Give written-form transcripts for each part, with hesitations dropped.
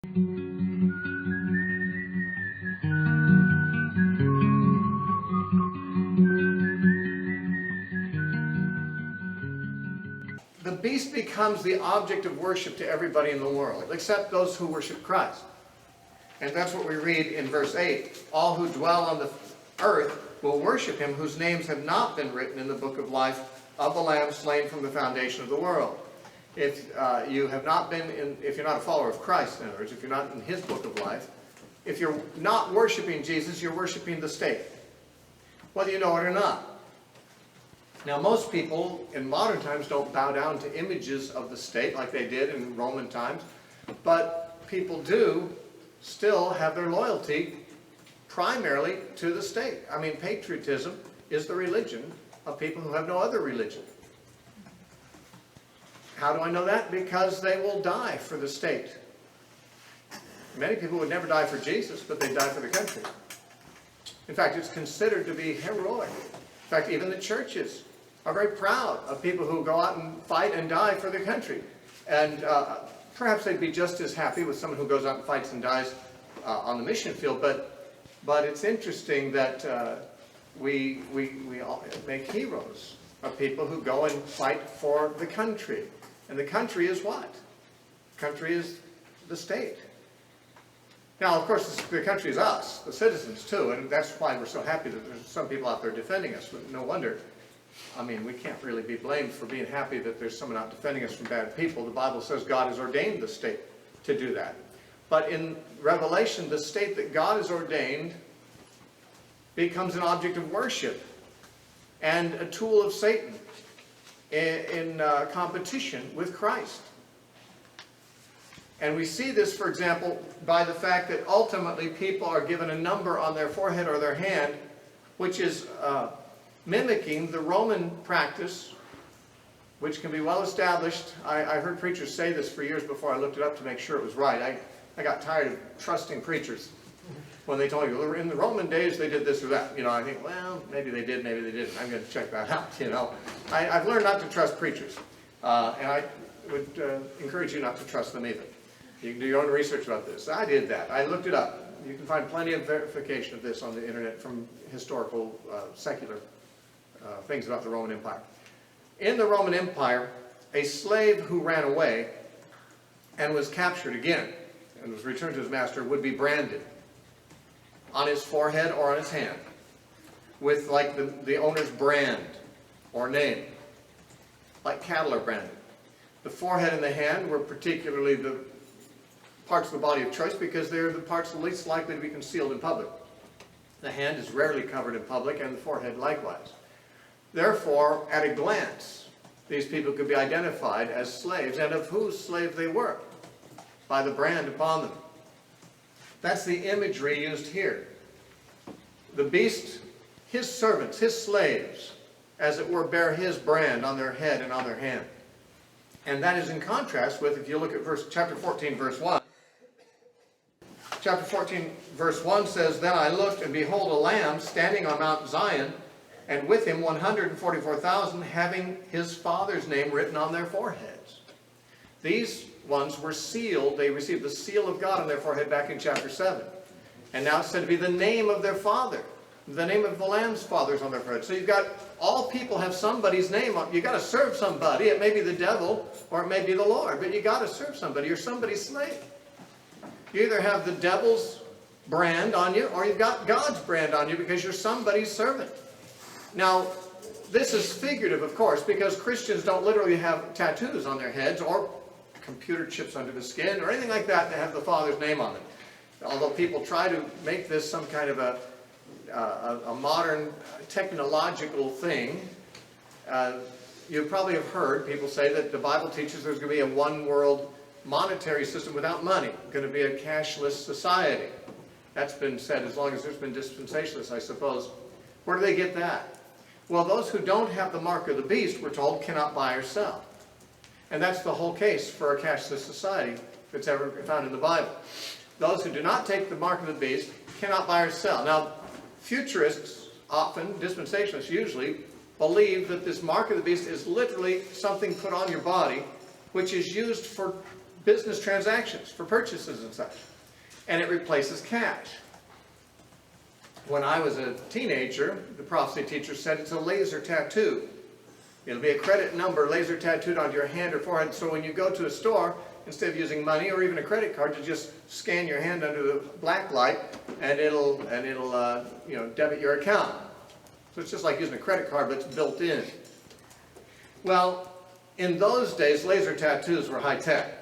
The beast becomes the object of worship to everybody in the world, except those who worship Christ. And that's what we read in verse 8. All who dwell on the earth will worship him whose names have not been written in the book of life of the Lamb slain from the foundation of the world. If you're not a follower of Christ, in other words, if you're not in his book of life, if you're not worshiping Jesus, you're worshiping the state, whether you know it or not. Now, most people in modern times don't bow down to images of the state like they did in Roman times, but people do still have their loyalty primarily to the state. I mean, patriotism is the religion of people who have no other religion. How do I know that? Because they will die for the state. Many people would never die for Jesus, but they die for the country. In fact, it's considered to be heroic. In fact, even the churches are very proud of people who go out and fight and die for their country. And perhaps they'd be just as happy with someone who goes out and fights and dies on the mission field. But it's interesting that we all make heroes of people who go and fight for the country. And the country is what? The country is the state. Now, of course, the country is us, the citizens too, and that's why we're so happy that there's some people out there defending us. But no wonder. I mean, we can't really be blamed for being happy that there's someone out defending us from bad people. The Bible says God has ordained the state to do that. But in Revelation, the state that God has ordained becomes an object of worship and a tool of Satan in competition with Christ. And we see this, for example, by the fact that ultimately people are given a number on their forehead or their hand, which is mimicking the Roman practice, which can be well established. I heard preachers say this for years before I looked it up to make sure it was right. I got tired of trusting preachers when they told me, well, in the Roman days they did this or that. You know, I think, well, maybe they did, maybe they didn't. I'm going to check that out, you know. I've learned not to trust preachers. And I would encourage you not to trust them either. You can do your own research about this. I did that. I looked it up. You can find plenty of verification of this on the internet from historical, secular things about the Roman Empire. In the Roman Empire, a slave who ran away and was captured again and was returned to his master would be branded on his forehead or on his hand with like the owner's brand or name, like cattle are branded. The forehead and the hand were particularly the parts of the body of choice because they're the parts least likely to be concealed in public. The hand is rarely covered in public, and the forehead likewise. Therefore, at a glance, these people could be identified as slaves, and of whose slave they were, by the brand upon them. That's the imagery used here. The beast, his servants, his slaves, as it were, bear his brand on their head and on their hand. And that is in contrast with, if you look at chapter 14, verse 1. Chapter 14, verse 1 says, Then I looked, and behold, a lamb standing on Mount Zion, and with him 144,000, having his father's name written on their foreheads. These ones were sealed. They received the seal of God on their forehead back in chapter 7. And now it's said to be the name of their father. The name of the Lamb's father is on their forehead. So you've got, all people have somebody's name on. You've got to serve somebody. It may be the devil or it may be the Lord, but you've got to serve somebody. You're somebody's slave. You either have the devil's brand on you or you've got God's brand on you because you're somebody's servant. Now, this is figurative, of course, because Christians don't literally have tattoos on their heads or computer chips under the skin or anything like that have the Father's name on them. Although people try to make this some kind of a modern technological thing, you probably have heard people say that the Bible teaches there's going to be a one-world monetary system without money, going to be a cashless society. That's been said as long as there's been dispensationalists, I suppose. Where do they get that? Well, those who don't have the mark of the beast, we're told, cannot buy or sell. And that's the whole case for a cashless society that's ever found in the Bible. Those who do not take the mark of the beast cannot buy or sell. Now, futurists, often, dispensationalists usually, believe that this mark of the beast is literally something put on your body which is used for business transactions, for purchases and such. And it replaces cash. When I was a teenager, the prophecy teacher said it's a laser tattoo. It'll be a credit number laser tattooed onto your hand or forehead, so when you go to a store, instead of using money or even a credit card, you just scan your hand under the black light, and it'll debit your account. So it's just like using a credit card, but it's built in. Well, in those days, laser tattoos were high tech.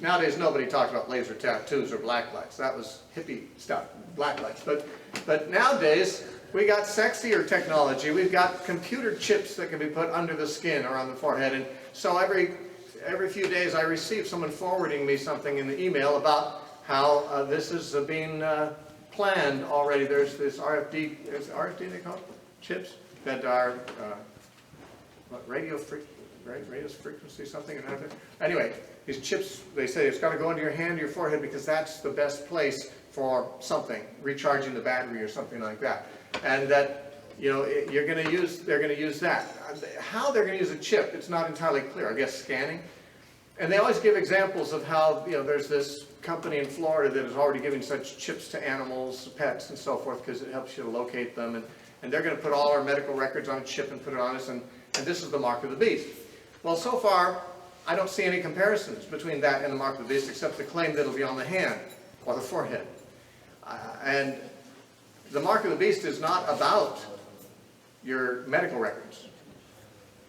Nowadays, nobody talks about laser tattoos or black lights. That was hippie stuff, black lights. But nowadays, we got sexier technology. We've got computer chips that can be put under the skin or on the forehead. And so every few days, I receive someone forwarding me something in the email about how this is being planned already. There's this RFD, is it RFD they call it? Chips that are radio frequency something or another. Anyway, these chips, they say it's got to go into your hand or your forehead because that's the best place for something, recharging the battery or something like that. And that, they're going to use that. How they're going to use a chip, it's not entirely clear. I guess scanning. And they always give examples of how, there's this company in Florida that is already giving such chips to animals, pets, and so forth, because it helps you to locate them. And they're going to put all our medical records on a chip and put it on us, and this is the mark of the beast. Well, so far, I don't see any comparisons between that and the mark of the beast, except the claim that it'll be on the hand or the forehead. And the mark of the beast is not about your medical records.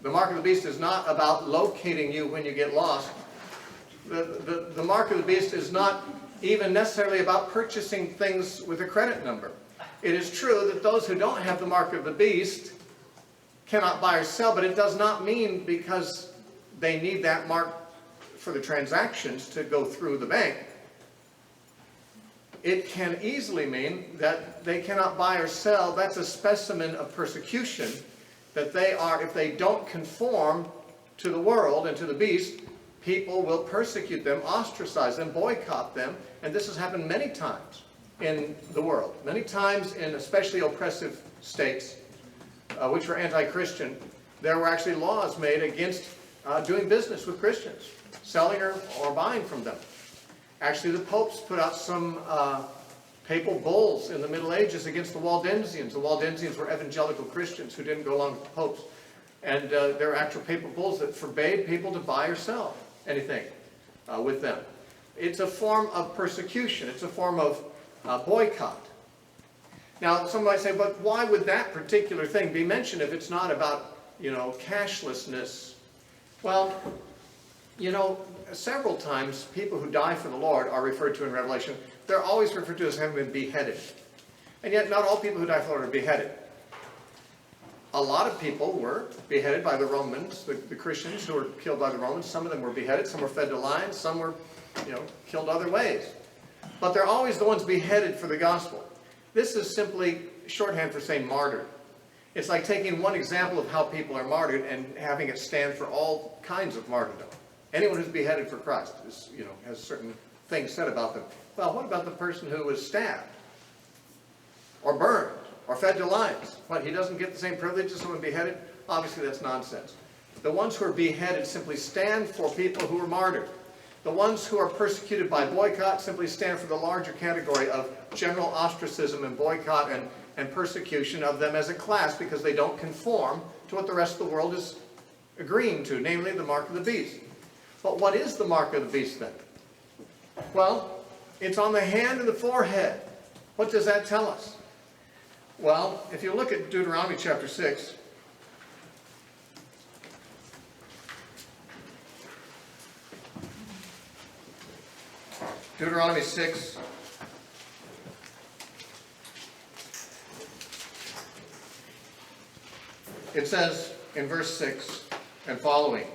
The mark of the beast is not about locating you when you get lost. The mark of the beast is not even necessarily about purchasing things with a credit number. It is true that those who don't have the mark of the beast cannot buy or sell, but it does not mean because they need that mark for the transactions to go through the bank. It can easily mean that they cannot buy or sell. That's a specimen of persecution, that they are, if they don't conform to the world and to the beast, people will persecute them, ostracize them, boycott them, and this has happened many times in the world. Many times in especially oppressive states, which were anti-Christian, there were actually laws made against doing business with Christians, selling or buying from them. Actually, the popes put out some papal bulls in the Middle Ages against the Waldensians. The Waldensians were evangelical Christians who didn't go along with the popes. And there were actual papal bulls that forbade people to buy or sell anything with them. It's a form of persecution. It's a form of boycott. Now, some might say, but why would that particular thing be mentioned if it's not about, cashlessness? Well, several times people who die for the Lord are referred to in Revelation. They're always referred to as having been beheaded. And yet not all people who die for the Lord are beheaded. A lot of people were beheaded by the Romans, the Christians who were killed by the Romans. Some of them were beheaded, some were fed to lions, some were killed other ways. But they're always the ones beheaded for the gospel. This is simply shorthand for saying martyred. It's like taking one example of how people are martyred and having it stand for all kinds of martyrdom. Anyone who's beheaded for Christ is, has certain things said about them. Well, what about the person who was stabbed or burned or fed to lions? What, he doesn't get the same privilege as someone beheaded? Obviously, that's nonsense. The ones who are beheaded simply stand for people who are martyred. The ones who are persecuted by boycott simply stand for the larger category of general ostracism and boycott and persecution of them as a class because they don't conform to what the rest of the world is agreeing to, namely the mark of the beast. But what is the mark of the beast then? Well, it's on the hand and the forehead. What does that tell us? Well, if you look at Deuteronomy chapter 6, Deuteronomy 6, it says in verse 6 and following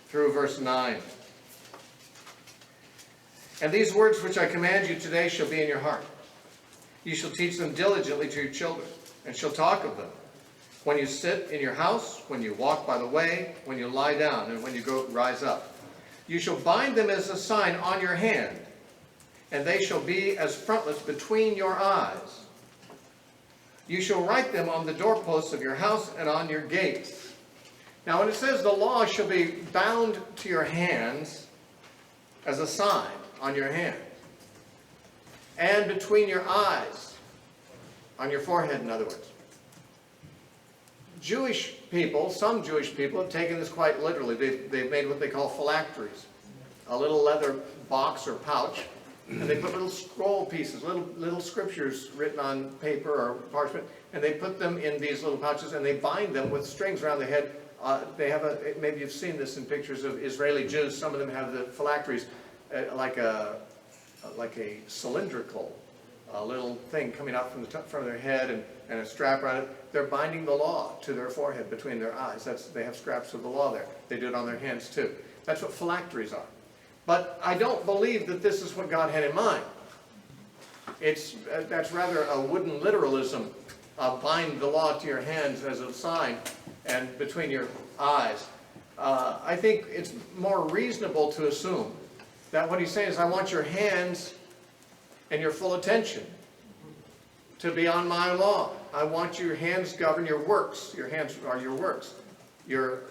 through verse 9, "And these words which I command you today shall be in your heart. You shall teach them diligently to your children, and shall talk of them when you sit in your house, when you walk by the way, when you lie down, and when you rise up. You shall bind them as a sign on your hand, and they shall be as frontlets between your eyes. You shall write them on the doorposts of your house and on your gates." Now when it says the law shall be bound to your hands as a sign on your hand, and between your eyes, on your forehead in other words. Jewish people, some Jewish people have taken this quite literally. They've made what they call phylacteries, a little leather box or pouch, and they put little scroll pieces, little scriptures written on paper or parchment, and they put them in these little pouches and they bind them with strings around their head. They have maybe you've seen this in pictures of Israeli Jews. Some of them have the phylacteries like a cylindrical little thing coming out from the front of their head and a strap around it. They're binding the law to their forehead between their eyes. They have scraps of the law there. They do it on their hands too. That's what phylacteries are. But I don't believe that this is what God had in mind. That's rather a wooden literalism. Bind the law to your hands as a sign and between your eyes. I think it's more reasonable to assume that what he's saying is, I want your hands and your full attention to be on my law. I want your hands govern your works. Your hands are your works. Your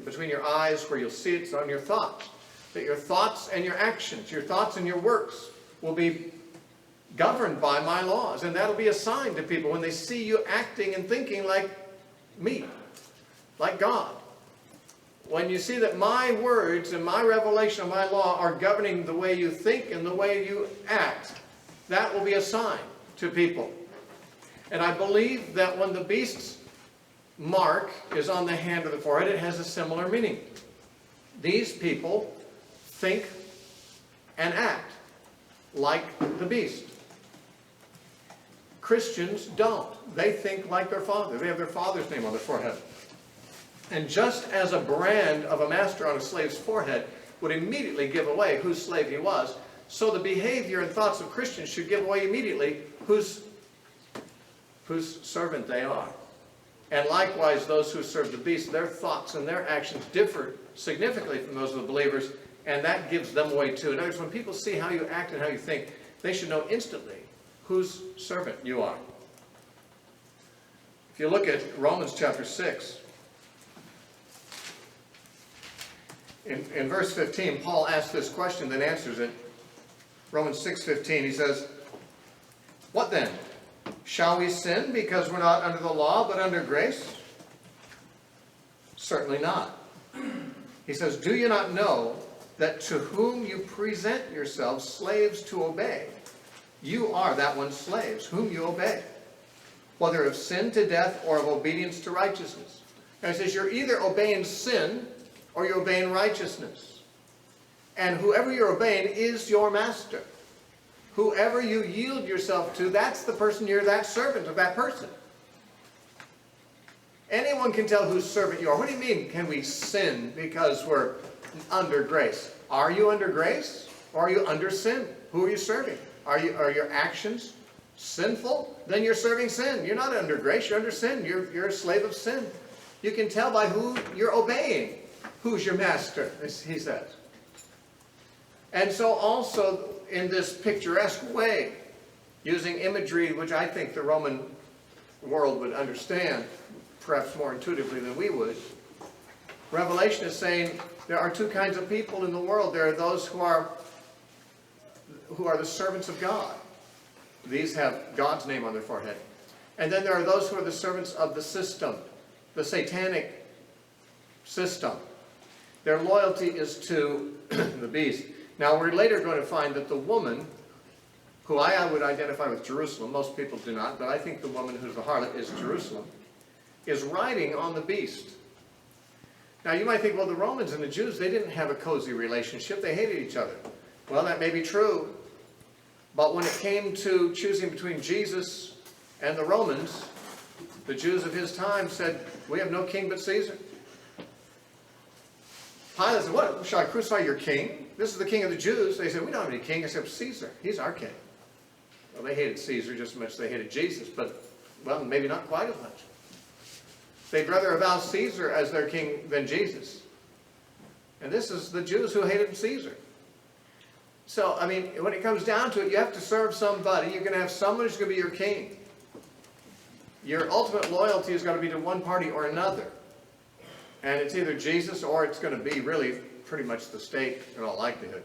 between your eyes where you'll see it's on your thoughts. That your thoughts and your actions, your thoughts and your works will be governed by my laws. And that'll be a sign to people when they see you acting and thinking like me, like God. When you see that my words and my revelation of my law are governing the way you think and the way you act, that will be a sign to people. And I believe that when the beast's mark is on the hand or the forehead, it has a similar meaning. These people think and act like the beast. Christians don't. They think like their father. They have their father's name on their forehead. And just as a brand of a master on a slave's forehead would immediately give away whose slave he was, so the behavior and thoughts of Christians should give away immediately whose servant they are. And likewise, those who serve the beast, their thoughts and their actions differ significantly from those of the believers, and that gives them away too. In other words, when people see how you act and how you think, they should know instantly whose servant you are. If you look at Romans chapter 6, in verse 15, Paul asks this question, then answers it. Romans 6:15, he says, "What then? Shall we sin because we're not under the law but under grace? Certainly not." He says, "Do you not know that to whom you present yourselves slaves to obey, you are that one's slaves, whom you obey, whether of sin to death or of obedience to righteousness?" And he says, you're either obeying sin or you're obeying righteousness. And whoever you're obeying is your master. Whoever you yield yourself to, that's the person, you're that servant of that person. Anyone can tell whose servant you are. What do you mean, can we sin because we're under grace? Are you under grace or are you under sin? Who are you serving? Are your actions sinful? Then you're serving sin. You're not under grace, you're under sin. You're a slave of sin. You can tell by who you're obeying who's your master, as he says. And so also in this picturesque way, using imagery which I think the Roman world would understand, perhaps more intuitively than we would, Revelation is saying there are two kinds of people in the world. There are those who are the servants of God. These have God's name on their forehead. And then there are those who are the servants of the system, the satanic system. Their loyalty is to the beast. Now we're later going to find that the woman, who I would identify with Jerusalem, most people do not, but I think the woman who's the harlot is Jerusalem, is riding on the beast. Now you might think, well, the Romans and the Jews, they didn't have a cozy relationship. They hated each other. Well, that may be true. But when it came to choosing between Jesus and the Romans, the Jews of his time said, we have no king but Caesar. Pilate said, what, shall I crucify your king? This is the king of the Jews. They said, we don't have any king except Caesar. He's our king. Well, they hated Caesar just as much as they hated Jesus, but, well, maybe not quite as much. They'd rather avow Caesar as their king than Jesus. And this is the Jews who hated Caesar. So, I mean, when it comes down to it, you have to serve somebody. You're going to have someone who's going to be your king. Your ultimate loyalty is going to be to one party or another. And it's either Jesus or it's going to be really pretty much the state in all likelihood.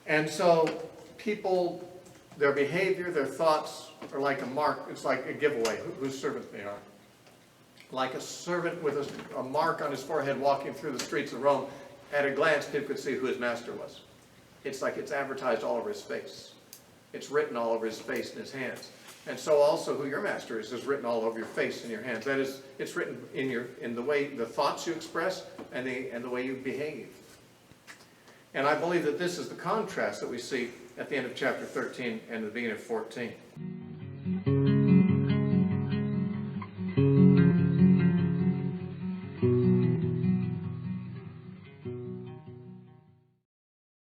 And so people, their behavior, their thoughts are like a mark. It's like a giveaway whose servant they are. Like a servant with a mark on his forehead walking through the streets of Rome. At a glance, people could see who his master was. It's like it's advertised all over his face. It's written all over his face and his hands. And so also who your master is written all over your face and your hands. That is, it's written in the way, the thoughts you express and the way you behave. And I believe that this is the contrast that we see at the end of chapter 13 and the beginning of 14.